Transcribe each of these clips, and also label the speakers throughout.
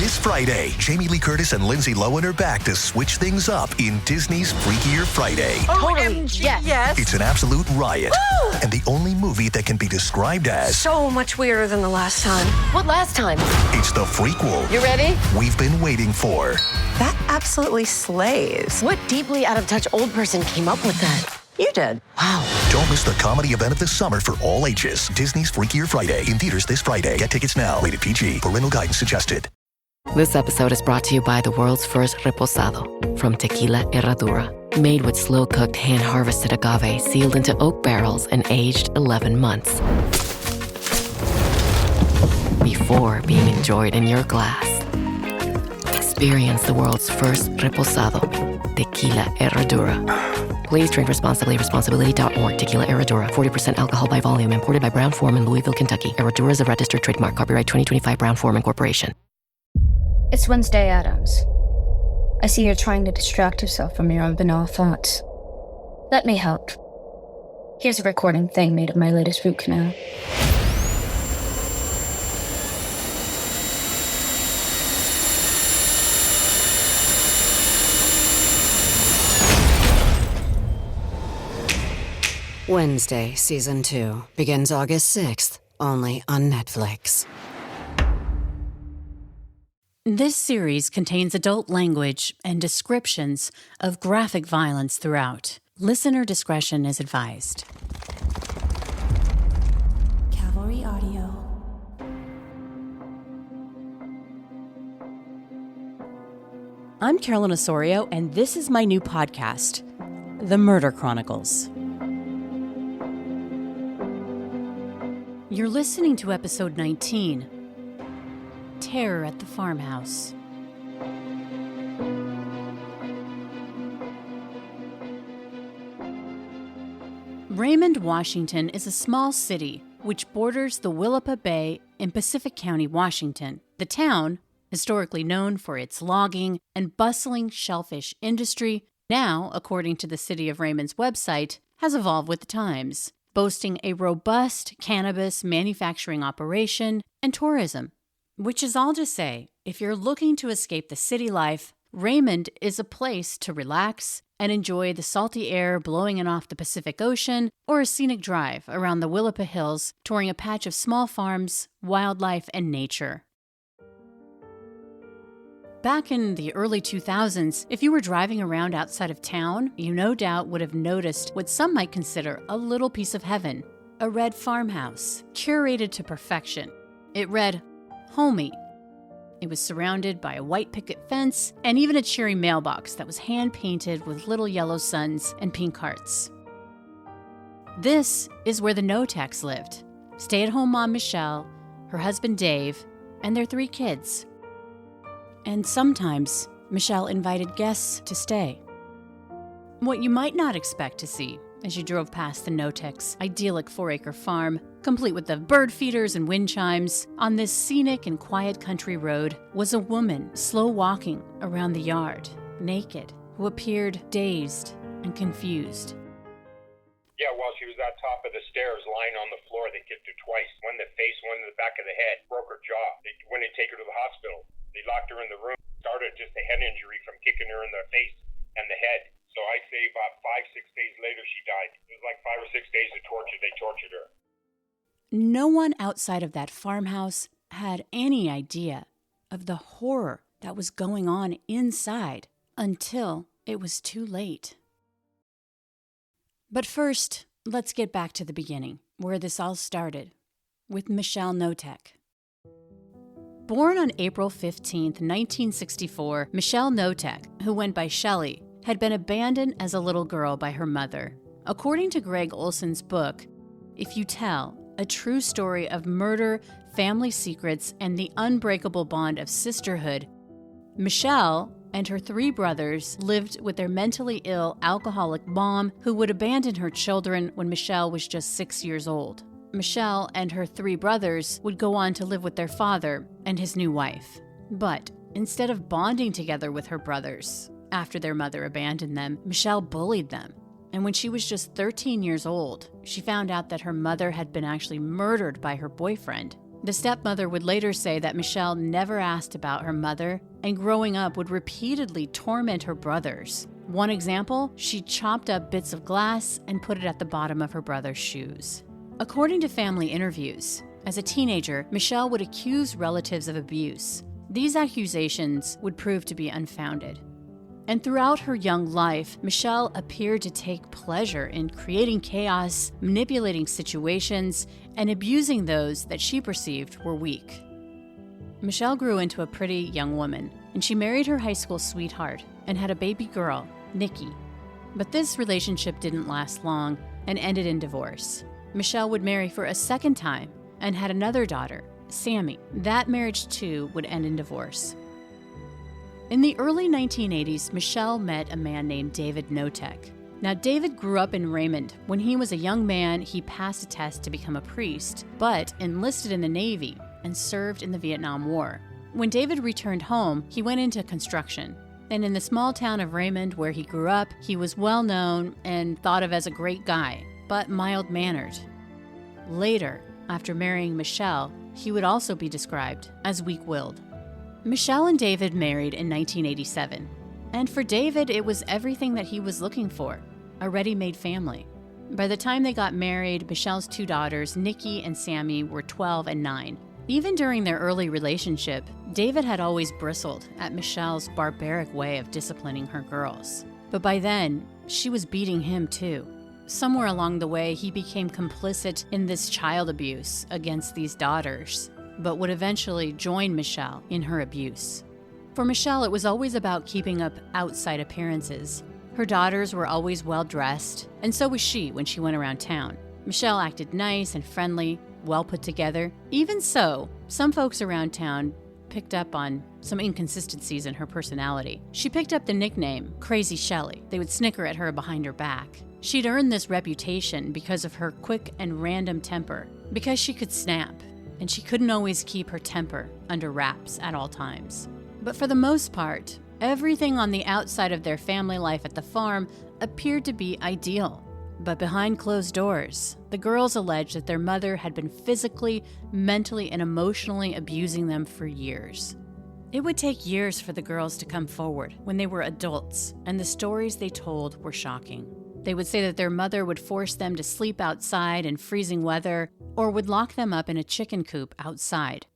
Speaker 1: This Friday, Jamie Lee Curtis and Lindsay Lohan are back to switch things up in Disney's Freakier Friday.
Speaker 2: Totally, yes.
Speaker 1: It's an absolute riot.
Speaker 2: Woo!
Speaker 1: And the only movie that can be described as...
Speaker 2: So much weirder than the last time.
Speaker 3: What last time?
Speaker 1: It's the frequel.
Speaker 3: You ready?
Speaker 1: We've been waiting for.
Speaker 4: That absolutely slays.
Speaker 3: What deeply out-of-touch old person came up with that?
Speaker 4: You did.
Speaker 3: Wow.
Speaker 1: Don't miss the comedy event of the summer for all ages. Disney's Freakier Friday. In theaters this Friday. Get tickets now. Rated PG. Parental guidance suggested.
Speaker 5: This episode is brought to you by the world's first reposado from Tequila Herradura. Made with slow-cooked, hand-harvested agave sealed into oak barrels and aged 11 months. Before being enjoyed in your glass. Experience the world's first reposado. Tequila Herradura. Please drink responsibly. Responsibility.org. Tequila Herradura. 40% alcohol by volume. Imported by Brown-Forman, Louisville, Kentucky. Herradura is a registered trademark. Copyright 2025 Brown-Forman Corporation.
Speaker 6: It's Wednesday, Addams. I see you're trying to distract yourself from your own banal thoughts. Let me help. Here's a recording thing made of my latest root canal.
Speaker 7: Wednesday, Season 2, begins August 6th, only on Netflix.
Speaker 8: This series contains adult language and descriptions of graphic violence throughout. Listener discretion is advised.
Speaker 9: Cavalry Audio.
Speaker 8: I'm Carolyn Osorio, and this is my new podcast, The Murder Chronicles. You're listening to episode 19, Terror at the Farmhouse. Raymond, Washington is a small city which borders the Willapa Bay in Pacific County, Washington. The town, historically known for its logging and bustling shellfish industry, now, according to the City of Raymond's website, has evolved with the times, boasting a robust cannabis manufacturing operation and tourism. Which is all to say, if you're looking to escape the city life, Raymond is a place to relax and enjoy the salty air blowing in off the Pacific Ocean, or a scenic drive around the Willapa Hills, touring a patch of small farms, wildlife, and nature. Back in the early 2000s, if you were driving around outside of town, you no doubt would have noticed what some might consider a little piece of heaven, a red farmhouse, curated to perfection. It read, "Homey." It was surrounded by a white picket fence and even a cheery mailbox that was hand-painted with little yellow suns and pink hearts. This is where the Knoteks lived. Stay-at-home mom Michelle, her husband Dave, and their 3 kids. And sometimes, Michelle invited guests to stay. What you might not expect to see as you drove past the Knotek's idyllic 4-acre farm, complete with the bird feeders and wind chimes, on this scenic and quiet country road was a woman slow walking around the yard, naked, who appeared dazed and confused.
Speaker 10: Yeah, while she was at top of the stairs, lying on the floor, they kicked her twice. One in the face, one in the back of the head, broke her jaw. They went to take her to the hospital. They locked her in the room, started just a head injury from kicking her in the face and the head. So I'd say about 5-6 days later she died. It was like 5 or 6 days of torture. They tortured her.
Speaker 8: No one outside of that farmhouse had any idea of the horror that was going on inside until it was too late. But first, let's get back to the beginning, where this all started, with Michelle Knotek. Born on April 15, 1964, Michelle Knotek, who went by Shelly, had been abandoned as a little girl by her mother. According to Greg Olson's book, If You Tell, a true story of murder, family secrets, and the unbreakable bond of sisterhood, Michelle and her 3 brothers lived with their mentally ill alcoholic mom, who would abandon her children when Michelle was just 6 years old. Michelle and her 3 brothers would go on to live with their father and his new wife. But instead of bonding together with her brothers, after their mother abandoned them, Michelle bullied them. And when she was just 13 years old, she found out that her mother had been actually murdered by her boyfriend. The stepmother would later say that Michelle never asked about her mother and growing up would repeatedly torment her brothers. One example, she chopped up bits of glass and put it at the bottom of her brother's shoes. According to family interviews, as a teenager, Michelle would accuse relatives of abuse. These accusations would prove to be unfounded. And throughout her young life, Michelle appeared to take pleasure in creating chaos, manipulating situations, and abusing those that she perceived were weak. Michelle grew into a pretty young woman, and she married her high school sweetheart and had a baby girl, Nikki. But this relationship didn't last long and ended in divorce. Michelle would marry for a second time and had another daughter, Sammy. That marriage, too, would end in divorce. In the early 1980s, Michelle met a man named David Knotek. Now, David grew up in Raymond. When he was a young man, he passed a test to become a priest, but enlisted in the Navy and served in the Vietnam War. When David returned home, he went into construction. And in the small town of Raymond, where he grew up, he was well known and thought of as a great guy, but mild-mannered. Later, after marrying Michelle, he would also be described as weak-willed. Michelle and David married in 1987, and for David, it was everything that he was looking for, a ready-made family. By the time they got married, Michelle's two daughters, Nikki and Sammy, were 12 and 9. Even during their early relationship, David had always bristled at Michelle's barbaric way of disciplining her girls. But by then, she was beating him too. Somewhere along the way, he became complicit in this child abuse against these daughters, but would eventually join Michelle in her abuse. For Michelle, it was always about keeping up outside appearances. Her daughters were always well-dressed, and so was she when she went around town. Michelle acted nice and friendly, well put together. Even so, some folks around town picked up on some inconsistencies in her personality. She picked up the nickname Crazy Shelly. They would snicker at her behind her back. She'd earned this reputation because of her quick and random temper, because she could snap, and she couldn't always keep her temper under wraps at all times. But for the most part, everything on the outside of their family life at the farm appeared to be ideal. But behind closed doors, the girls alleged that their mother had been physically, mentally, and emotionally abusing them for years. It would take years for the girls to come forward when they were adults, and the stories they told were shocking. They would say that their mother would force them to sleep outside in freezing weather or would lock them up in a chicken coop outside.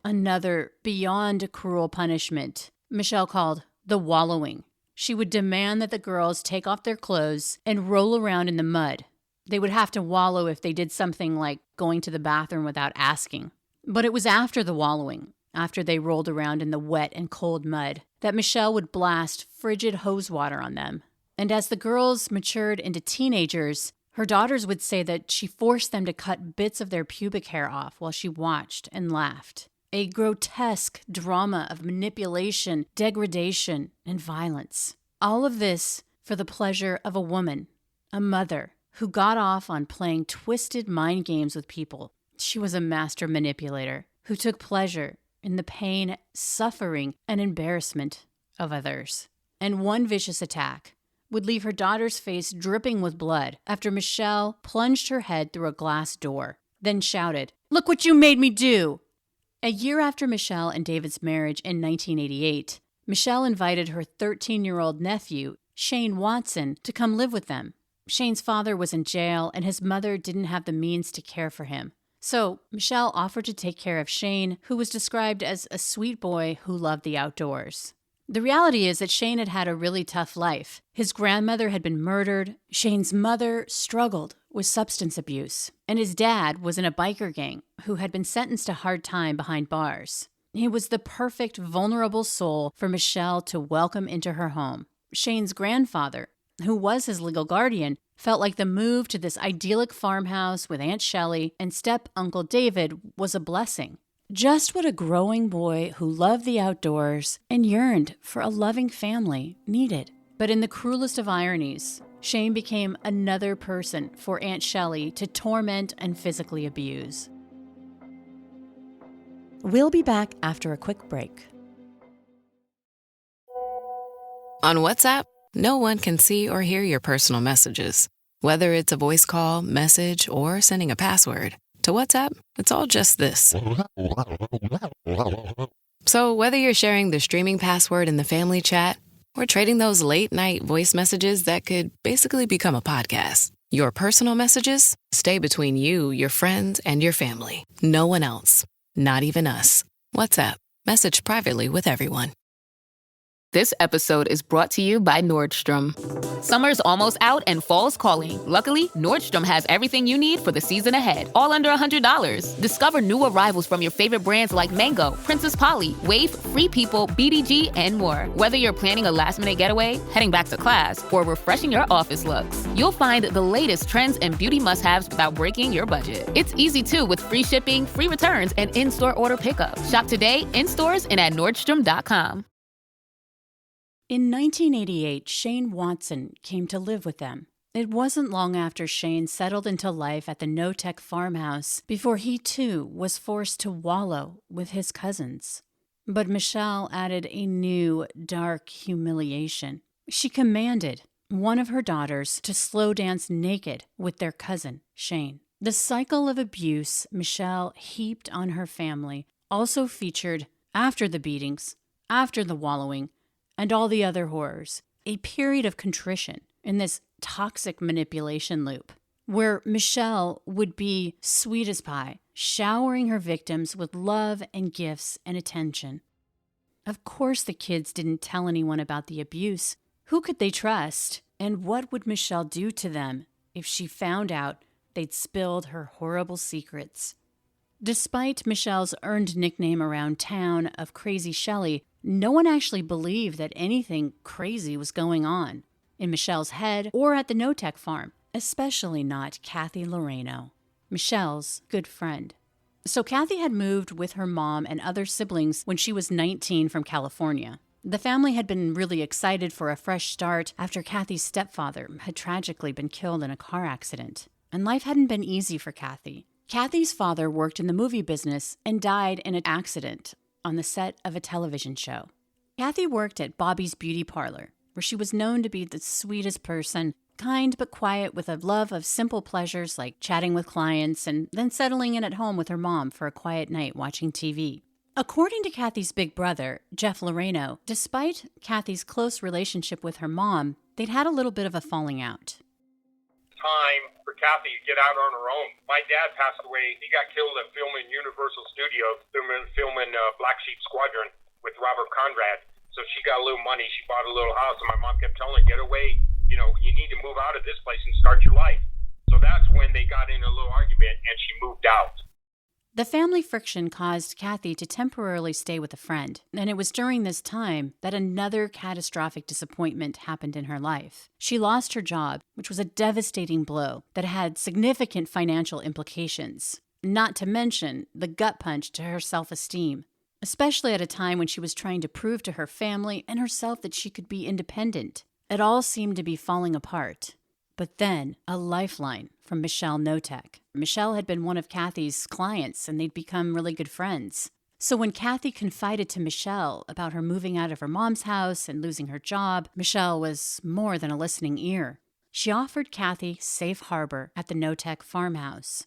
Speaker 8: Another beyond cruel punishment Michelle called the wallowing. She would demand that the girls take off their clothes and roll around in the mud. They would have to wallow if they did something like going to the bathroom without asking. But it was after the wallowing, after they rolled around in the wet and cold mud, that Michelle would blast frigid hose water on them. And as the girls matured into teenagers, her daughters would say that she forced them to cut bits of their pubic hair off while she watched and laughed. A grotesque drama of manipulation, degradation, and violence. All of this for the pleasure of a woman, a mother, who got off on playing twisted mind games with people. She was a master manipulator who took pleasure in the pain, suffering, and embarrassment of others. And one vicious attack would leave her daughter's face dripping with blood after Michelle plunged her head through a glass door, then shouted, "Look what you made me do!" A year after Michelle and David's marriage in 1988, Michelle invited her 13-year-old nephew, Shane Watson, to come live with them. Shane's father was in jail, and his mother didn't have the means to care for him. So Michelle offered to take care of Shane, who was described as a sweet boy who loved the outdoors. The reality is that Shane had had a really tough life. His grandmother had been murdered, Shane's mother struggled with substance abuse, and his dad was in a biker gang who had been sentenced to hard time behind bars. He was the perfect vulnerable soul for Michelle to welcome into her home. Shane's grandfather, who was his legal guardian, felt like the move to this idyllic farmhouse with Aunt Shelley and step-uncle David was a blessing. Just what a growing boy who loved the outdoors and yearned for a loving family needed. But in the cruelest of ironies, Shane became another person for Aunt Shelley to torment and physically abuse. We'll be back after a quick break.
Speaker 5: On WhatsApp, no one can see or hear your personal messages. Whether it's a voice call, message, or sending a password, to WhatsApp, it's all just this. So whether you're sharing the streaming password in the family chat or trading those late-night voice messages that could basically become a podcast, your personal messages stay between you, your friends, and your family. No one else. Not even us. WhatsApp. Message privately with everyone.
Speaker 11: This episode is brought to you by Nordstrom. Summer's almost out and fall's calling. Luckily, Nordstrom has everything you need for the season ahead, all under $100. Discover new arrivals from your favorite brands like Mango, Princess Polly, Wave, Free People, BDG, and more. Whether you're planning a last-minute getaway, heading back to class, or refreshing your office looks, you'll find the latest trends and beauty must-haves without breaking your budget. It's easy, too, with free shipping, free returns, and in-store order pickup. Shop today, in stores, and at Nordstrom.com.
Speaker 8: In 1988, Shane Watson came to live with them. It wasn't long after Shane settled into life at the Knotek farmhouse before he, too, was forced to wallow with his cousins. But Michelle added a new, dark humiliation. She commanded one of her daughters to slow dance naked with their cousin, Shane. The cycle of abuse Michelle heaped on her family also featured, after the beatings, after the wallowing, and all the other horrors, a period of contrition in this toxic manipulation loop, where Michelle would be sweet as pie, showering her victims with love and gifts and attention. Of course the kids didn't tell anyone about the abuse. Who could they trust? And what would Michelle do to them if she found out they'd spilled her horrible secrets? Despite Michelle's earned nickname around town of Crazy Shelly, no one actually believed that anything crazy was going on in Michelle's head or at the Knotek farm, especially not Kathy Loreno, Michelle's good friend. So Kathy had moved with her mom and other siblings when she was 19 from California. The family had been really excited for a fresh start after Kathy's stepfather had tragically been killed in a car accident, and life hadn't been easy for Kathy. Kathy's father worked in the movie business and died in an accident on the set of a television show. Kathy worked at Bobby's Beauty Parlor, where she was known to be the sweetest person, kind but quiet with a love of simple pleasures like chatting with clients and then settling in at home with her mom for a quiet night watching TV. According to Kathy's big brother, Jeff Loreno, despite Kathy's close relationship with her mom, they'd had a little bit of a falling out.
Speaker 10: Time for Kathy to get out on her own. My dad passed away. He got killed at filming Universal Studios, filming Black Sheep Squadron with Robert Conrad. So she got a little money. She bought a little house, and my mom kept telling her, get away. You know, you need to move out of this place and start your life. So that's when they got in a little argument, and she moved out.
Speaker 8: The family friction caused Kathy to temporarily stay with a friend, and it was during this time that another catastrophic disappointment happened in her life. She lost her job, which was a devastating blow that had significant financial implications, not to mention the gut punch to her self-esteem, especially at a time when she was trying to prove to her family and herself that she could be independent. It all seemed to be falling apart. But then, a lifeline from Michelle Knotek. Michelle had been one of Kathy's clients, and they'd become really good friends. So when Kathy confided to Michelle about her moving out of her mom's house and losing her job, Michelle was more than a listening ear. She offered Kathy safe harbor at the Knotek farmhouse.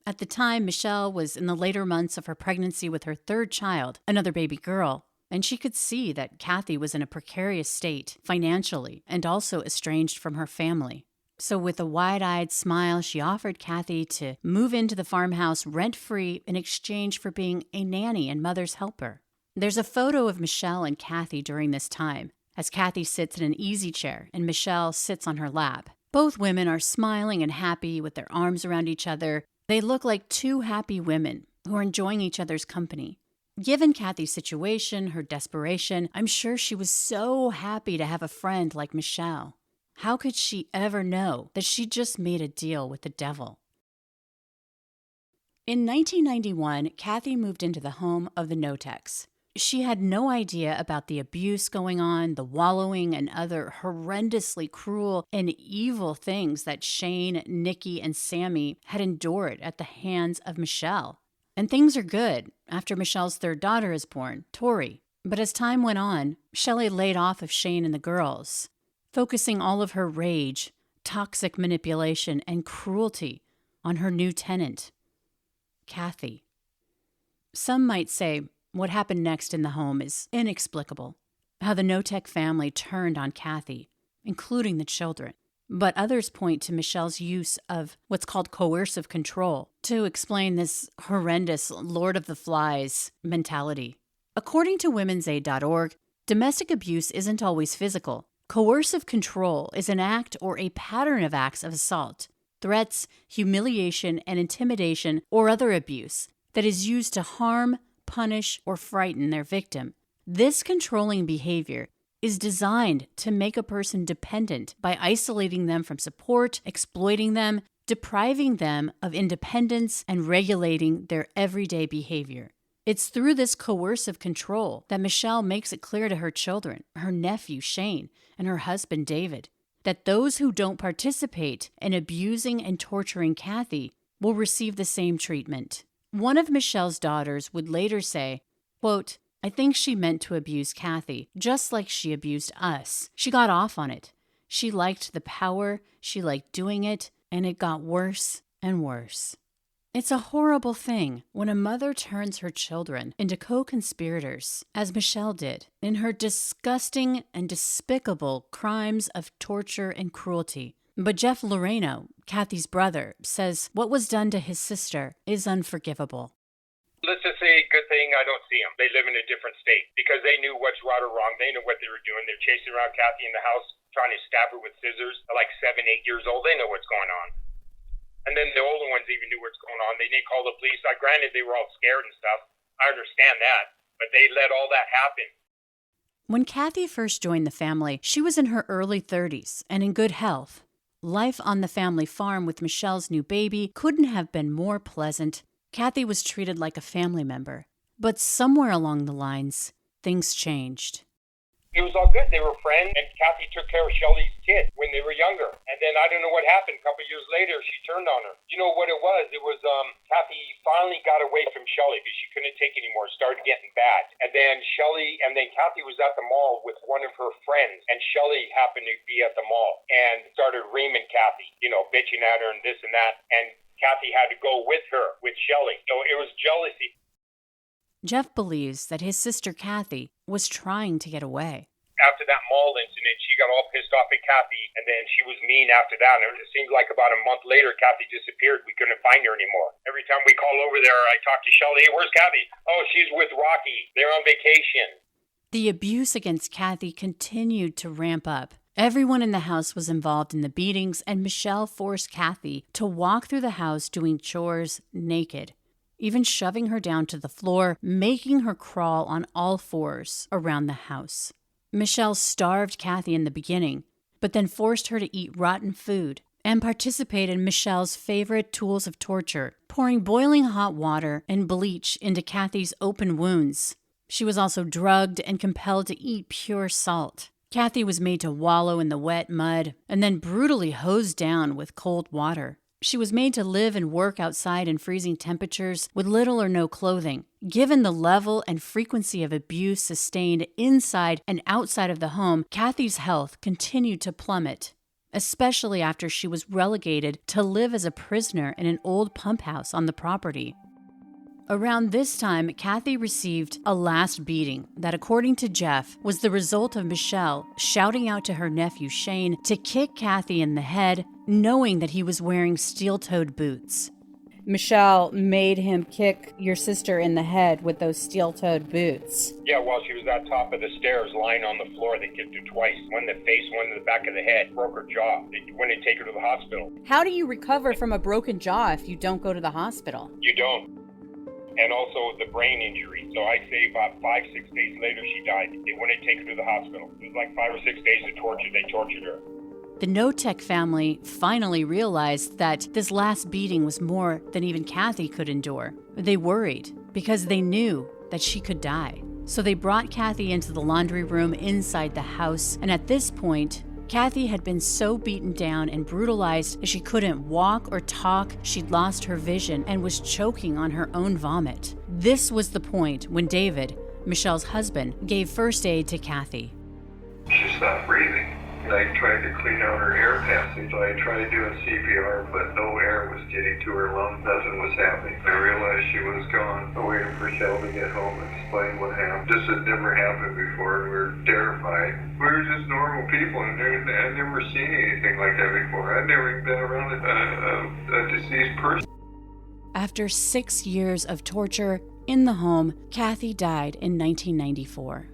Speaker 8: At the time, Michelle was in the later months of her pregnancy with her third child, another baby girl, and she could see that Kathy was in a precarious state financially and also estranged from her family. So with a wide-eyed smile, she offered Kathy to move into the farmhouse rent-free in exchange for being a nanny and mother's helper. There's a photo of Michelle and Kathy during this time, as Kathy sits in an easy chair and Michelle sits on her lap. Both women are smiling and happy with their arms around each other. They look like two happy women who are enjoying each other's company. Given Kathy's situation, her desperation, I'm sure she was so happy to have a friend like Michelle. How could she ever know that she just made a deal with the devil? In 1991, Kathy moved into the home of the Knoteks. She had no idea about the abuse going on, the wallowing, and other horrendously cruel and evil things that Shane, Nikki, and Sammy had endured at the hands of Michelle. And things are good after Michelle's third daughter is born, Tori. But as time went on, Shelley laid off of Shane and the girls, focusing all of her rage, toxic manipulation, and cruelty on her new tenant, Kathy. Some might say what happened next in the home is inexplicable, how the Knotek family turned on Kathy, including the children. But others point to Michelle's use of what's called coercive control to explain this horrendous Lord of the Flies mentality. According to women'said.org, domestic abuse isn't always physical. Coercive control is an act or a pattern of acts of assault, threats, humiliation, and intimidation or other abuse that is used to harm, punish, or frighten their victim. This controlling behavior is designed to make a person dependent by isolating them from support, exploiting them, depriving them of independence, and regulating their everyday behavior. It's through this coercive control that Michelle makes it clear to her children, her nephew Shane, and her husband David, that those who don't participate in abusing and torturing Kathy will receive the same treatment. One of Michelle's daughters would later say, quote, "I think she meant to abuse Kathy, just like she abused us. She got off on it. She liked the power, she liked doing it, and it got worse and worse." It's a horrible thing when a mother turns her children into co-conspirators, as Michelle did, in her disgusting and despicable crimes of torture and cruelty. But Jeff Loreno, Kathy's brother, says what was done to his sister is unforgivable.
Speaker 10: Let's just say, good thing I don't see them. They live in a different state because they knew what's right or wrong. They knew what they were doing. They're chasing around Kathy in the house, trying to stab her with scissors. They're like 7, 8 years old. They know what's going on. And then the older ones even knew what's going on. They didn't call the police. Granted, they were all scared and stuff. I understand that. But they let all that happen.
Speaker 8: When Kathy first joined the family, she was in her early 30s and in good health. Life on the family farm with Michelle's new baby couldn't have been more pleasant. Kathy was treated like a family member. But somewhere along the lines, things changed.
Speaker 10: It was all good. They were friends, and Kathy took care of Shelly's kid when they were younger. And then I don't know what happened. A couple of years later, she turned on her. You know what it was? It was Kathy finally got away from Shelly because she couldn't take it anymore. It started getting bad. And then Kathy was at the mall with one of her friends, and Shelly happened to be at the mall and started reaming Kathy, bitching at her and this and that. And Kathy had to go with her, with Shelly. So it was jealousy.
Speaker 8: Jeff believes that his sister Kathy was trying to get away.
Speaker 10: After that mall incident, she got all pissed off at Kathy, and then she was mean after that. And it seems like about a month later, Kathy disappeared. We couldn't find her anymore. Every time we call over there, I talk to Shelly. Hey, where's Kathy? Oh, she's with Rocky. They're on vacation.
Speaker 8: The abuse against Kathy continued to ramp up. Everyone in the house was involved in the beatings, and Michelle forced Kathy to walk through the house doing chores naked, even shoving her down to the floor, making her crawl on all fours around the house. Michelle starved Kathy in the beginning, but then forced her to eat rotten food and participate in Michelle's favorite tools of torture, pouring boiling hot water and bleach into Kathy's open wounds. She was also drugged and compelled to eat pure salt. Kathy was made to wallow in the wet mud and then brutally hosed down with cold water. She was made to live and work outside in freezing temperatures with little or no clothing. Given the level and frequency of abuse sustained inside and outside of the home, Kathy's health continued to plummet, especially after she was relegated to live as a prisoner in an old pump house on the property. Around this time, Kathy received a last beating that, according to Jeff, was the result of Michelle shouting out to her nephew Shane to kick Kathy in the head, knowing that he was wearing steel-toed boots.
Speaker 12: Michelle made him kick your sister in the head with those steel-toed boots.
Speaker 10: Yeah, while she was at top of the stairs, lying on the floor, they kicked her twice. One in the face, one in the back of the head. Broke her jaw. They went and take her to the hospital.
Speaker 12: How do you recover from a broken jaw if you don't go to the hospital?
Speaker 10: You don't. And also the brain injury. So I'd say about 5-6 days later, she died. They wouldn't take her to the hospital. It was like 5 or 6 days of torture. They tortured her.
Speaker 8: The Knotek family finally realized that this last beating was more than even Kathy could endure. They worried because they knew that she could die. So they brought Kathy into the laundry room inside the house, and at this point, Kathy had been so beaten down and brutalized that she couldn't walk or talk. She'd lost her vision and was choking on her own vomit. This was the point when David, Michelle's husband, gave first aid to Kathy.
Speaker 10: She stopped breathing.
Speaker 13: I tried to clean out her air passage. I tried doing CPR, but no air was getting to her lungs. Nothing was happening. I realized she was gone. I'm waiting for Shell to get home and explain what happened. This had never happened before. We were terrified. We were just normal people, and I'd never seen anything like that before. I'd never even been around a deceased person.
Speaker 8: After 6 years of torture in the home, Kathy died in 1994.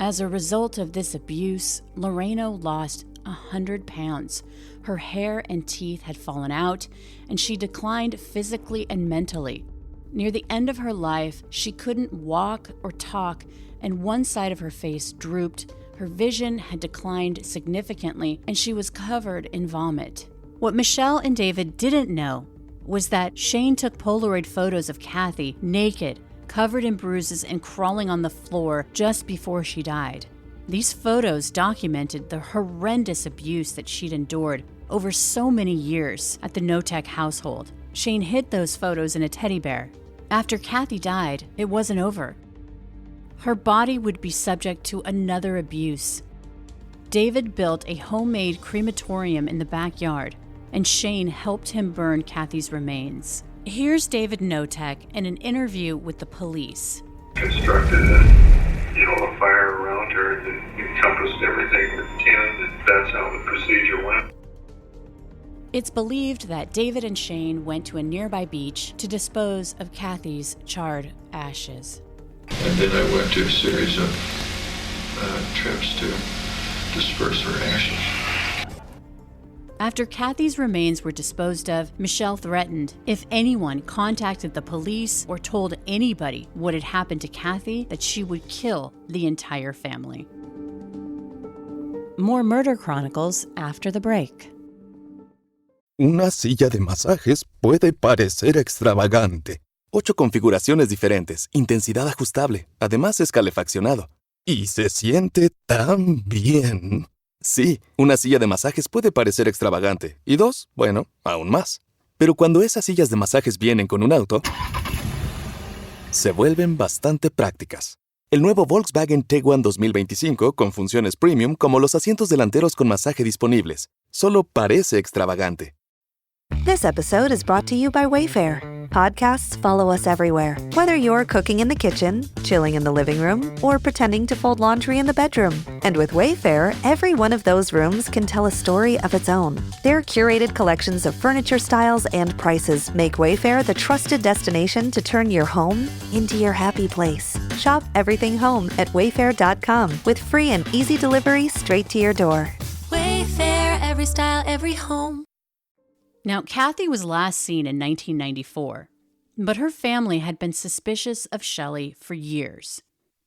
Speaker 8: As a result of this abuse, Loreno lost 100 pounds. Her hair and teeth had fallen out, and she declined physically and mentally. Near the end of her life, she couldn't walk or talk, and one side of her face drooped. Her vision had declined significantly, and she was covered in vomit. What Michelle and David didn't know was that Shane took Polaroid photos of Kathy naked, covered in bruises and crawling on the floor just before she died. These photos documented the horrendous abuse that she'd endured over so many years at the Knotek household. Shane hid those photos in a teddy bear. After Kathy died, it wasn't over. Her body would be subject to another abuse. David built a homemade crematorium in the backyard, and Shane helped him burn Kathy's remains. Here's David Knotek in an interview with the police.
Speaker 13: Constructed a fire around her that encompassed everything with tin, and that's how the procedure went.
Speaker 8: It's believed that David and Shane went to a nearby beach to dispose of Kathy's charred ashes.
Speaker 13: And then I went to a series of trips to disperse her ashes.
Speaker 8: After Kathy's remains were disposed of, Michelle threatened if anyone contacted the police or told anybody what had happened to Kathy, that she would kill the entire family. More Murder Chronicles after the break.
Speaker 14: Una silla de masajes puede parecer extravagante. 8 configuraciones diferentes, intensidad ajustable, además es calefaccionado. Y se siente tan bien. Sí, una silla de masajes puede parecer extravagante. Y 2, bueno, aún más. Pero cuando esas sillas de masajes vienen con un auto, se vuelven bastante prácticas. El nuevo Volkswagen Tiguan 2025 con funciones premium como los asientos delanteros con masaje disponibles. Solo parece extravagante.
Speaker 4: This episode is brought to you by Wayfair. Podcasts follow us everywhere. Whether you're cooking in the kitchen, chilling in the living room, or pretending to fold laundry in the bedroom. And with Wayfair, every one of those rooms can tell a story of its own. Their curated collections of furniture styles and prices make Wayfair the trusted destination to turn your home into your happy place. Shop everything home at wayfair.com with free and easy delivery straight to your door.
Speaker 9: Wayfair, every style, every home.
Speaker 8: Now, Kathy was last seen in 1994, but her family had been suspicious of Shelly for years.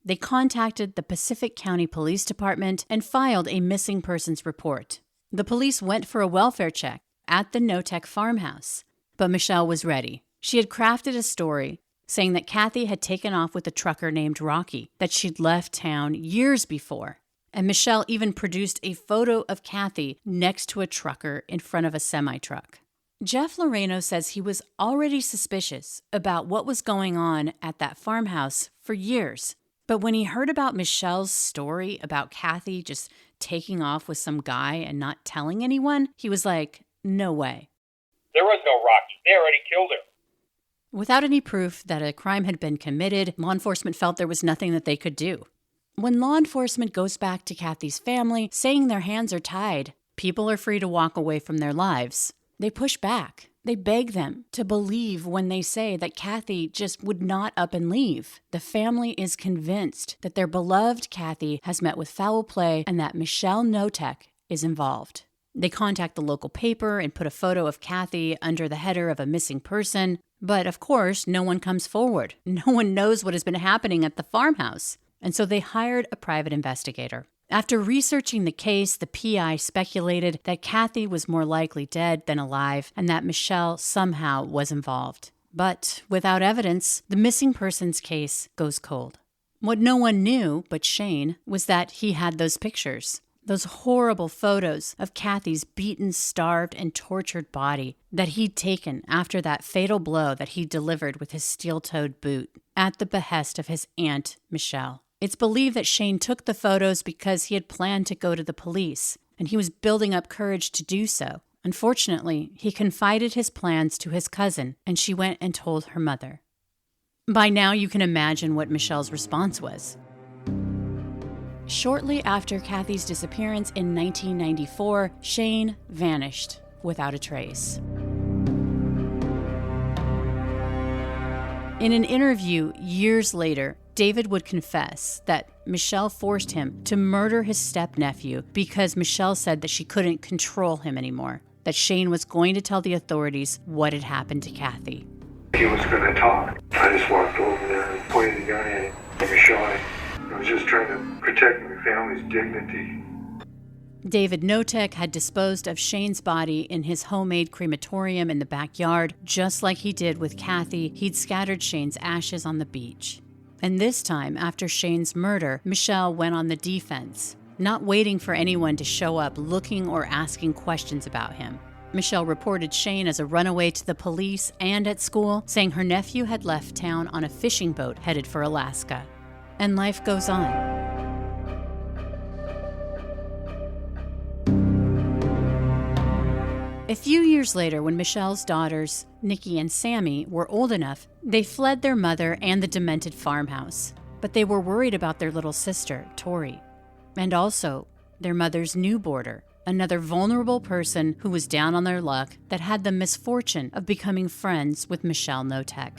Speaker 8: They contacted the Pacific County Police Department and filed a missing persons report. The police went for a welfare check at the Knotek farmhouse, but Michelle was ready. She had crafted a story saying that Kathy had taken off with a trucker named Rocky, that she'd left town years before. And Michelle even produced a photo of Kathy next to a trucker in front of a semi-truck. Jeff Loreno says he was already suspicious about what was going on at that farmhouse for years. But when he heard about Michelle's story about Kathy just taking off with some guy and not telling anyone, he was like, no way.
Speaker 10: There was no Rocky. They already killed her.
Speaker 8: Without any proof that a crime had been committed, law enforcement felt there was nothing that they could do. When law enforcement goes back to Kathy's family saying their hands are tied, people are free to walk away from their lives. They push back. They beg them to believe when they say that Kathy just would not up and leave. The family is convinced that their beloved Kathy has met with foul play and that Michelle Knotek is involved. They contact the local paper and put a photo of Kathy under the header of a missing person. But of course, no one comes forward. No one knows what has been happening at the farmhouse. And so they hired a private investigator. After researching the case, the PI speculated that Kathy was more likely dead than alive and that Michelle somehow was involved. But without evidence, the missing persons case goes cold. What no one knew but Shane was that he had those pictures, those horrible photos of Kathy's beaten, starved, and tortured body that he'd taken after that fatal blow that he delivered with his steel-toed boot at the behest of his aunt, Michelle. It's believed that Shane took the photos because he had planned to go to the police and he was building up courage to do so. Unfortunately, he confided his plans to his cousin, and she went and told her mother. By now, you can imagine what Michelle's response was. Shortly after Kathy's disappearance in 1994, Shane vanished without a trace. In an interview years later, David would confess that Michelle forced him to murder his stepnephew because Michelle said that she couldn't control him anymore, that Shane was going to tell the authorities what had happened to Kathy.
Speaker 13: He was going to talk. I just walked over there and pointed the gun at him. He was shot. I was just trying to protect my family's dignity.
Speaker 8: David Knotek had disposed of Shane's body in his homemade crematorium in the backyard. Just like he did with Kathy, he'd scattered Shane's ashes on the beach. And this time, after Shane's murder, Michelle went on the defense, not waiting for anyone to show up looking or asking questions about him. Michelle reported Shane as a runaway to the police and at school, saying her nephew had left town on a fishing boat headed for Alaska. And life goes on. A few years later, when Michelle's daughters, Nikki and Sammy, were old enough, they fled their mother and the demented farmhouse. But they were worried about their little sister, Tori, and also their mother's new boarder, another vulnerable person who was down on their luck that had the misfortune of becoming friends with Michelle Knotek.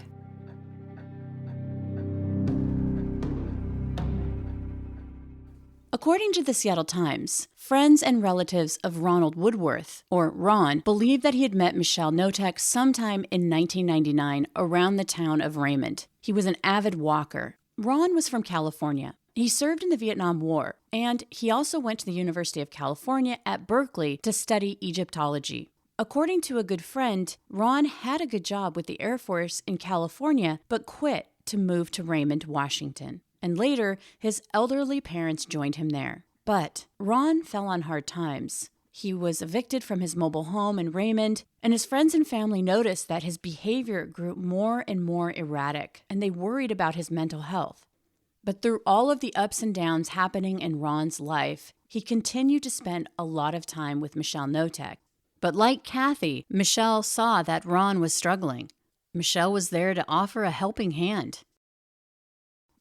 Speaker 8: According to the Seattle Times, friends and relatives of Ronald Woodworth, or Ron, believe that he had met Michelle Knotek sometime in 1999 around the town of Raymond. He was an avid walker. Ron was from California. He served in the Vietnam War, and he also went to the University of California at Berkeley to study Egyptology. According to a good friend, Ron had a good job with the Air Force in California, but quit to move to Raymond, Washington. And later, his elderly parents joined him there. But Ron fell on hard times. He was evicted from his mobile home in Raymond, and his friends and family noticed that his behavior grew more and more erratic, and they worried about his mental health. But through all of the ups and downs happening in Ron's life, he continued to spend a lot of time with Michelle Knotek. But like Kathy, Michelle saw that Ron was struggling. Michelle was there to offer a helping hand.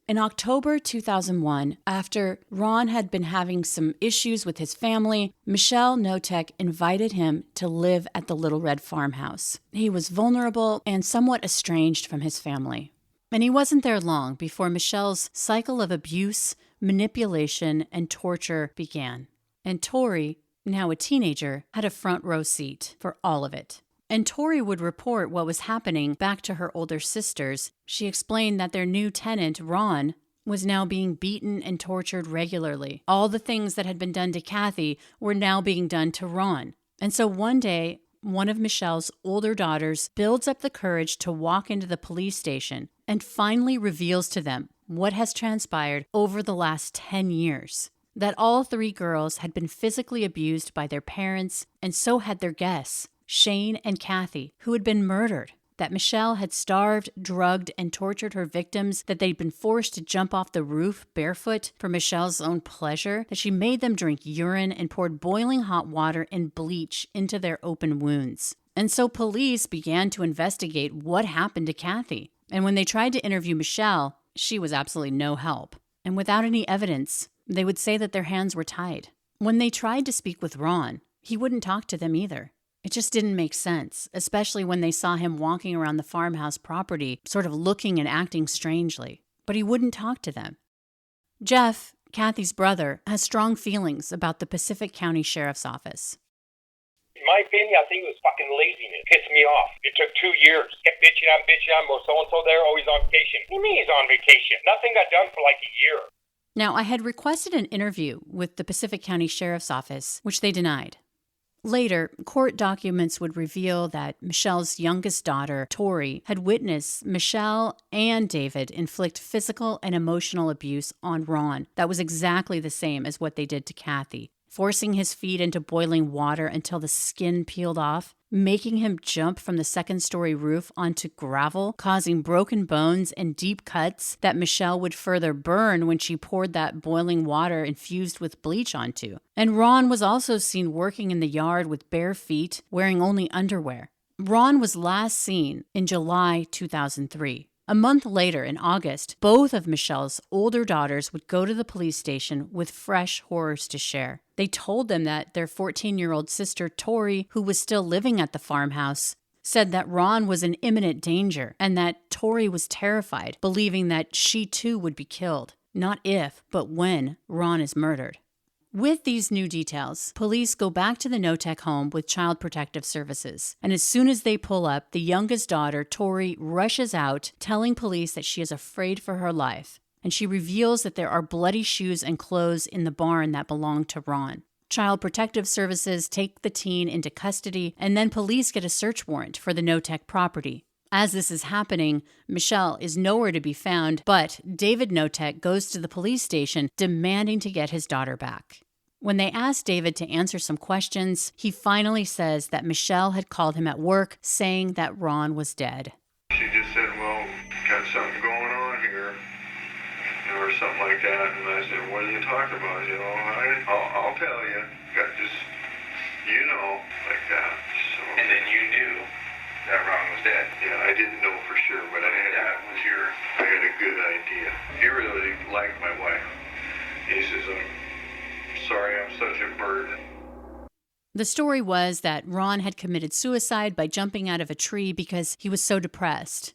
Speaker 8: In October 2001, after Ron had been having some issues with his family, Michelle Knotek invited him to live at the Little Red Farmhouse. He was vulnerable and somewhat estranged from his family. And he wasn't there long before Michelle's cycle of abuse, manipulation, and torture began. And Tori, now a teenager, had a front row seat for all of it. And Tori would report what was happening back to her older sisters. She explained that their new tenant, Ron, was now being beaten and tortured regularly. All the things that had been done to Kathy were now being done to Ron. And so one day, one of Michelle's older daughters builds up the courage to walk into the police station and finally reveals to them what has transpired over the last 10 years. That all three girls had been physically abused by their parents, and so had their guests, Shane and Kathy, who had been murdered, that Michelle had starved, drugged, and tortured her victims, that they'd been forced to jump off the roof barefoot for Michelle's own pleasure, that she made them drink urine and poured boiling hot water and bleach into their open wounds. And so police began to investigate what happened to Kathy. And when they tried to interview Michelle, she was absolutely no help. And without any evidence, they would say that their hands were tied. When they tried to speak with Ron, he wouldn't talk to them either. It just didn't make sense, especially when they saw him walking around the farmhouse property, sort of looking and acting strangely. But he wouldn't talk to them. Jeff, Kathy's brother, has strong feelings about the Pacific County Sheriff's Office.
Speaker 10: In my opinion, I think it was fucking laziness. Pissed me off. It took 2 years. Kept bitching on, well, so-and-so there, always on vacation. What do you mean he's on vacation? Nothing got done for like a year.
Speaker 8: Now, I had requested an interview with the Pacific County Sheriff's Office, which they denied. Later, court documents would reveal that Michelle's youngest daughter, Tori, had witnessed Michelle and David inflict physical and emotional abuse on Ron that was exactly the same as what they did to Kathy. forcing his feet into boiling water until the skin peeled off, making him jump from the second-story roof onto gravel, causing broken bones and deep cuts that Michelle would further burn when she poured that boiling water infused with bleach onto. And Ron was also seen working in the yard with bare feet, wearing only underwear. Ron was last seen in July 2003. A month later, in August, both of Michelle's older daughters would go to the police station with fresh horrors to share. They told them that their 14-year-old sister, Tori, who was still living at the farmhouse, said that Ron was in imminent danger and that Tori was terrified, believing that she too would be killed. Not if, but when Ron is murdered. With these new details, police go back to the Knotek home with Child Protective Services. And as soon as they pull up, the youngest daughter, Tori, rushes out, telling police that she is afraid for her life. And she reveals that there are bloody shoes and clothes in the barn that belong to Ron. Child Protective Services take the teen into custody, and then police get a search warrant for the Knotek property. As this is happening, Michelle is nowhere to be found, but David Knotek goes to the police station demanding to get his daughter back. When they ask David to answer some questions, he finally says that Michelle had called him at work saying that Ron was dead.
Speaker 13: She just said, well, got something going on here, or something like that. And I said, what are you talking about? I'll tell you. Got just, like that. So, and then you knew that Ron was dead? Yeah, I didn't know for sure, but I had a good idea. He really liked my wife. He says, I'm sorry I'm such a burden.
Speaker 8: The story was that Ron had committed suicide by jumping out of a tree because he was so depressed.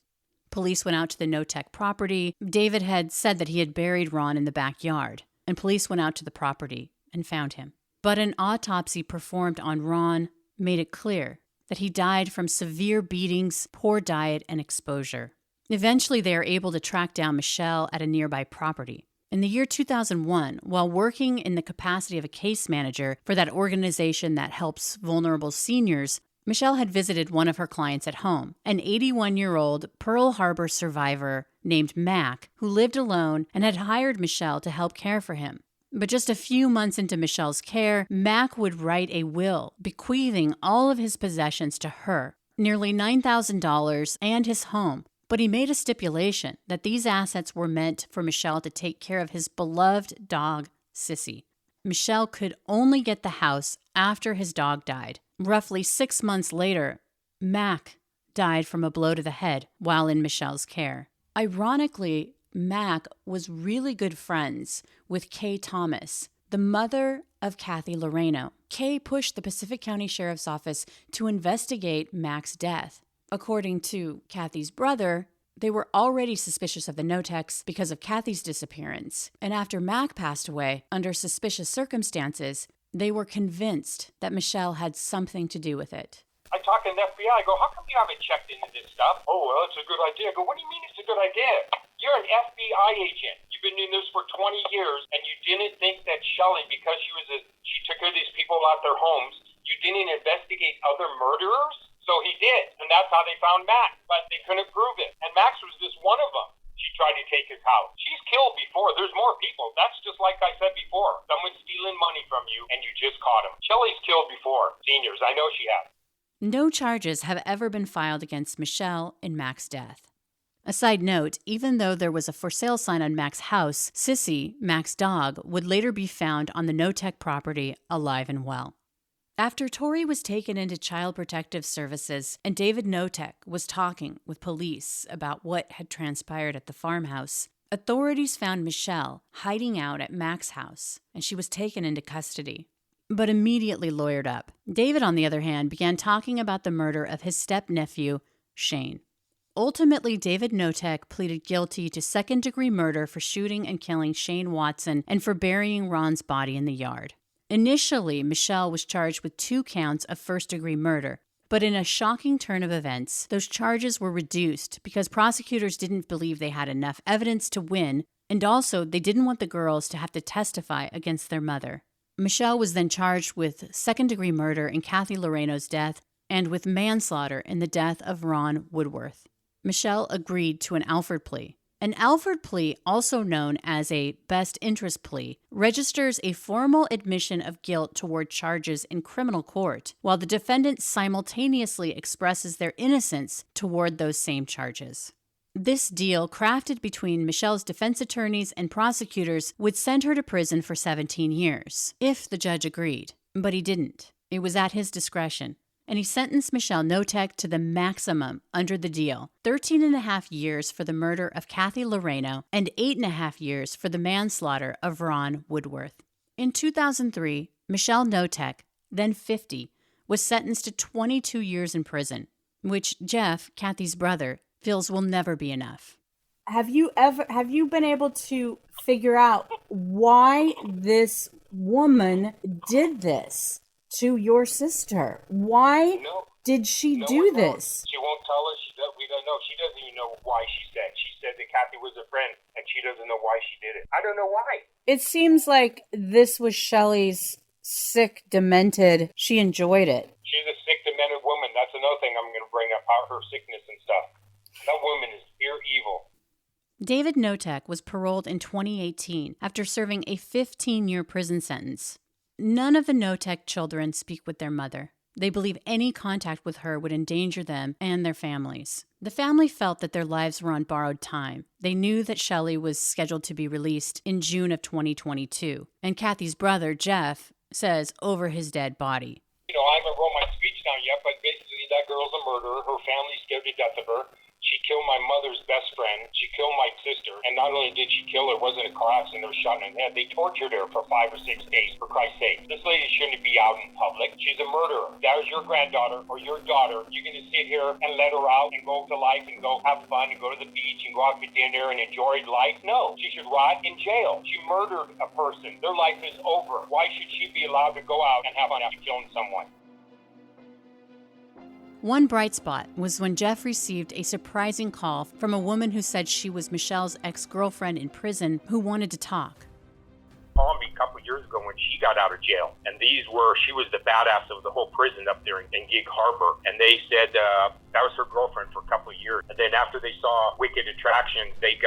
Speaker 8: Police went out to the Knotek property. David had said that he had buried Ron in the backyard, and police went out to the property and found him. But an autopsy performed on Ron made it clear that he died from severe beatings, poor diet, and exposure. Eventually, they are able to track down Michelle at a nearby property. In the year 2001, while working in the capacity of a case manager for that organization that helps vulnerable seniors, Michelle had visited one of her clients at home, an 81-year-old Pearl Harbor survivor named Mac, who lived alone and had hired Michelle to help care for him. But just a few months into Michelle's care, Mac would write a will, bequeathing all of his possessions to her, nearly $9,000 and his home. But he made a stipulation that these assets were meant for Michelle to take care of his beloved dog, Sissy. Michelle could only get the house after his dog died. Roughly 6 months later, Mac died from a blow to the head while in Michelle's care. Ironically, Mac was really good friends with Kay Thomas, the mother of Kathy Loreno. Kay pushed the Pacific County Sheriff's Office to investigate Mac's death. According to Kathy's brother, they were already suspicious of the Knoteks because of Kathy's disappearance. And after Mac passed away, under suspicious circumstances, they were convinced that Michelle had something to do with it.
Speaker 10: I talk to the FBI. I go, how come you haven't checked into this stuff? Oh, well, it's a good idea. I go, what do you mean it's a good idea? You're an FBI agent. You've been doing this for 20 years, and you didn't think that Shelly, because she took care of these people out their homes, you didn't investigate other murderers? So he did, and that's how they found Max, but they couldn't prove it. And Max was just one of them. She tried to take his house. She's killed before. There's more people. That's just like I said before. Someone's stealing money from you, and you just caught him. Shelly's killed before. Seniors, I know she has.
Speaker 8: No charges have ever been filed against Michelle in Mac's death. A side note, even though there was a for sale sign on Mac's house, Sissy, Mac's dog, would later be found on the Knotek property alive and well. After Tori was taken into Child Protective Services and David Knotek was talking with police about what had transpired at the farmhouse, authorities found Michelle hiding out at Mac's house, and she was taken into custody, but immediately lawyered up. David, on the other hand, began talking about the murder of his step-nephew, Shane. Ultimately, David Knotek pleaded guilty to second-degree murder for shooting and killing Shane Watson and for burying Ron's body in the yard. Initially, Michelle was charged with 2 counts of first-degree murder, but in a shocking turn of events, those charges were reduced because prosecutors didn't believe they had enough evidence to win, and also they didn't want the girls to have to testify against their mother. Michelle was then charged with second-degree murder in Kathy Loreno's death and with manslaughter in the death of Ron Woodworth. Michelle agreed to an Alford plea, An Alford plea, also known as a best interest plea, registers a formal admission of guilt toward charges in criminal court, while the defendant simultaneously expresses their innocence toward those same charges. This deal, crafted between Michelle's defense attorneys and prosecutors, would send her to prison for 17 years, if the judge agreed. But he didn't. It was at his discretion. And he sentenced Michelle Knotek to the maximum under the deal, 13.5 years for the murder of Kathy Loreno and 8.5 years for the manslaughter of Ron Woodworth. In 2003, Michelle Knotek, then 50, was sentenced to 22 years in prison, which Jeff, Kathy's brother, feels will never be enough.
Speaker 12: Have you been able to figure out why this woman did this to your sister? Why did she do this?
Speaker 10: She won't tell us. We don't know. She doesn't even know why she said. She said that Kathy was a friend, and she doesn't know why she did it. I don't know why.
Speaker 12: It seems like this was Shelly's sick, demented. She enjoyed it.
Speaker 10: She's a sick, demented woman. That's another thing I'm going to bring up, her sickness and stuff. That woman is pure evil.
Speaker 8: David Knotek was paroled in 2018 after serving a 15-year prison sentence. None of the Knotek children speak with their mother. They believe any contact with her would endanger them and their families. The family felt that their lives were on borrowed time. They knew that Shelly was scheduled to be released in June of 2022, and Kathy's brother, Jeff, says over his dead body.
Speaker 10: I haven't wrote my speech down yet, but basically that girl's a murderer. Her family's scared to death of her. She killed my mother's best friend. She killed my sister. And not only did she kill her, it wasn't a car accident, it was shot in the head. They tortured her for 5 or 6 days, for Christ's sake. This lady shouldn't be out in public. She's a murderer. If that was your granddaughter or your daughter, you're going to sit here and let her out and go to life and go have fun and go to the beach and go out for dinner and enjoy life? No. She should rot in jail. She murdered a person. Their life is over. Why should she be allowed to go out and have fun after killing someone?
Speaker 8: One bright spot was when Jeff received a surprising call from a woman who said she was Michelle's ex-girlfriend in prison who wanted to talk.
Speaker 10: Called me a couple years ago when she got out of jail. And she was the badass of the whole prison up there in Gig Harbor. And they said that was her girlfriend for a couple of years. And then after they saw Wicked Attraction, they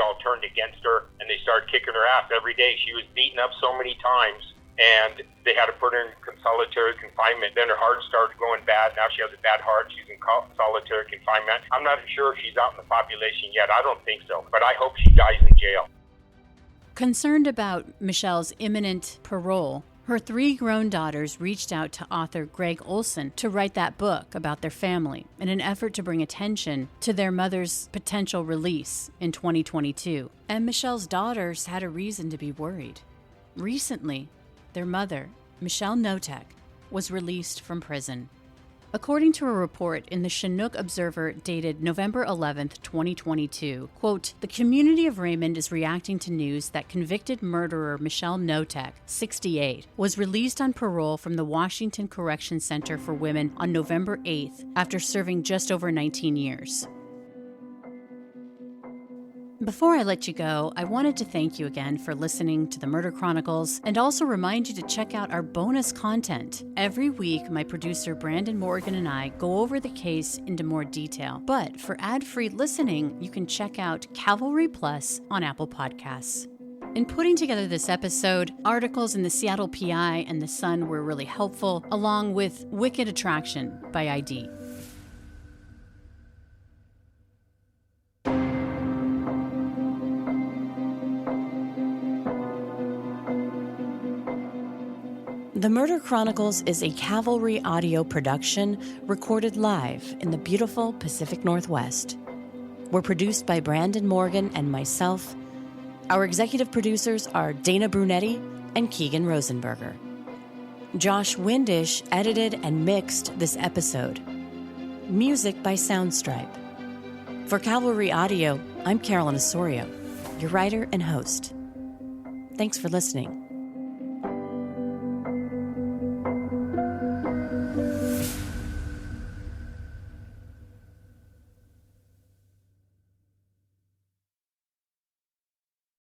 Speaker 10: all turned against her and they started kicking her ass every day. She was beaten up so many times. And they had to put her in solitary confinement. Then her heart started going bad. Now she has a bad heart. She's in solitary confinement. I'm not sure if she's out in the population yet. I don't think so. But I hope she dies in jail.
Speaker 8: Concerned about Michelle's imminent parole, her 3 grown daughters reached out to author Greg Olson to write that book about their family in an effort to bring attention to their mother's potential release in 2022. And Michelle's daughters had a reason to be worried. Recently, their mother, Michelle Knotek, was released from prison. According to a report in the Chinook Observer dated November 11th, 2022, quote, "The community of Raymond is reacting to news that convicted murderer Michelle Knotek, 68, was released on parole from the Washington Correction Center for Women on November 8th after serving just over 19 years." Before I let you go, I wanted to thank you again for listening to the Murder Chronicles and also remind you to check out our bonus content. Every week, my producer Brandon Morgan and I go over the case into more detail. But for ad-free listening, you can check out Cavalry Plus on Apple Podcasts. In putting together this episode, articles in the Seattle PI and The Sun were really helpful, along with Wicked Attraction by ID. The Murder Chronicles is a Cavalry audio production recorded live in the beautiful Pacific Northwest. We're produced by Brandon Morgan and myself. Our executive producers are Dana Brunetti and Keegan Rosenberger. Josh Windish edited and mixed this episode. Music by Soundstripe. For Cavalry Audio, I'm Carolyn Osorio, your writer and host. Thanks for listening.